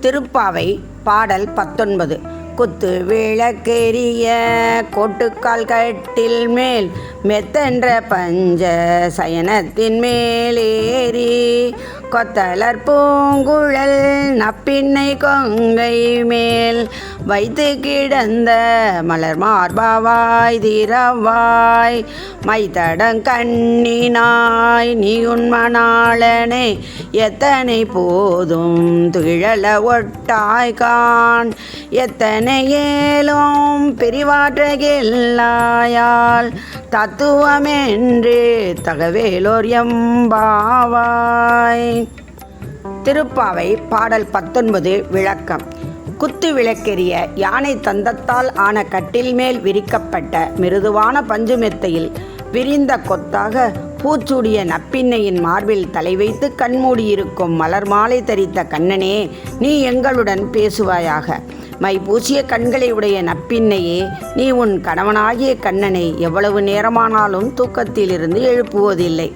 திருப்பாவை பாடல் 19. குத்து விளக்கெரிய கோட்டுக்கால் கட்டில் மேல் மெத்தென்ற பஞ்ச சயனத்தின் மேலேறி கொத்தலர் பூங்குழல் நப்பின்னை கொங்கை மேல் வைத்து கிடந்த மலர் மார்பாவாய் திரவாய் மைத்தடங்கண்ணினாய் நீ உண்மணாளனே எத்தனை போதும் துகிழல ஒட்டாய்கான் எத்தனை ஏலும் பிரிவாற்றகில்லாயால் தத்துவமென்று தகவேலோர் எம்பாவாய். திருப்பாவை பாடல் 19. விளக்கம். குத்து விளக்கெரிய யானை தந்தத்தால் ஆன கட்டில் மேல் விரிக்கப்பட்ட மிருதுவான பஞ்சு மெத்தையில் விரிந்த கொத்தாக பூச்சூடிய நப்பின்னையின் மார்பில் தலை வைத்து கண்மூடியிருக்கும் மலர் மாலை தரித்த கண்ணனே, நீ எங்களுடன் பேசுவாயாக. மை பூசிய கண்களை உடைய நப்பின்னையே, நீ உன் கணவனாகிய கண்ணனை எவ்வளவு நேரமானாலும் தூக்கத்திலிருந்து எழுப்புவதில்லை.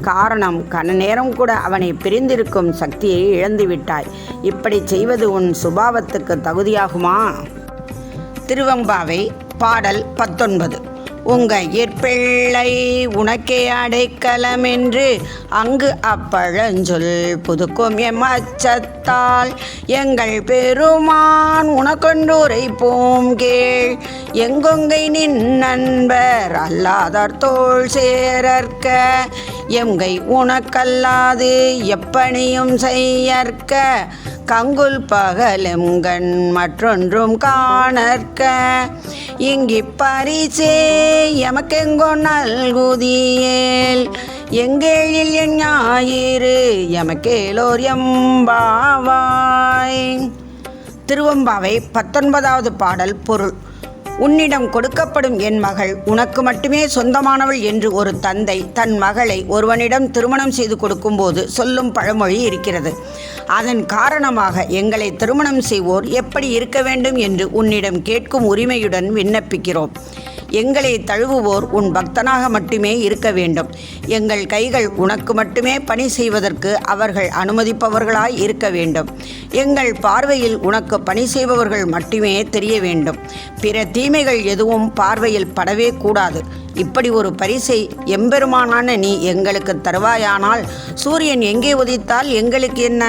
காரணம், கன நேரம் கூட அவனை பிரிந்திருக்கும் சக்தியை இழந்துவிட்டாய். இப்படி செய்வது உன் சுபாவத்துக்கு தகுதியாகுமா? திருவெம்பாவை பாடல் 19. உங்கையிற் பிள்ளை உனக்கே அடைக்கலம் என்று அங்கு அப்பழஞ்சொல் புதுக்கும் எம் அச்சத்தால் எங்கள் பெருமான் உனக்கொன்றுரைப்போம் கேள். எங்கொங்கை நின் நண்பர் அல்லாதார் தோள் சேரற்க எங்கை உனக்கல்லாது எப்பணியும் செய்யற்க கங்குல் பகலெம்கண் மற்றொன்றும் காணற்க இங்கிப் பரிசே எமக்கெங்கோ நல்குதியேல் எங்கேழில் என் ஞாயிறு எமக்கேலோர் எம்பாவாய். திருவெம்பாவை 19வது பாடல். பொருள். உன்னிடம் கொடுக்கப்படும் என் மகள் உனக்கு மட்டுமே சொந்தமானவள் என்று ஒரு தந்தை தன் மகளை ஒருவனிடம் திருமணம் செய்து கொடுக்கும்போது சொல்லும் பழமொழி இருக்கிறது. அதன் காரணமாக எங்களை திருமணம் செய்வோர் எப்படி இருக்க வேண்டும் என்று உன்னிடம் கேட்கும் உரிமையுடன் விண்ணப்பிக்கிறோம். எங்களை தழுவுவோர் உன் பக்தனாக மட்டுமே இருக்க வேண்டும். எங்கள் கைகள் உனக்கு மட்டுமே பணி செய்வதற்கு அவர்கள் அனுமதிப்பவர்களாய் இருக்க வேண்டும். எங்கள் பார்வையில் உனக்கு பணி செய்பவர்கள் மட்டுமே தெரிய வேண்டும். பிற தீமைகள் எதுவும் பார்வையில் படவே கூடாது. இப்படி ஒரு பரிசை எம்பெருமானான நீ எங்களுக்கு தருவாயானால் சூரியன் எங்கே உதித்தால் எங்களுக்கு என்ன?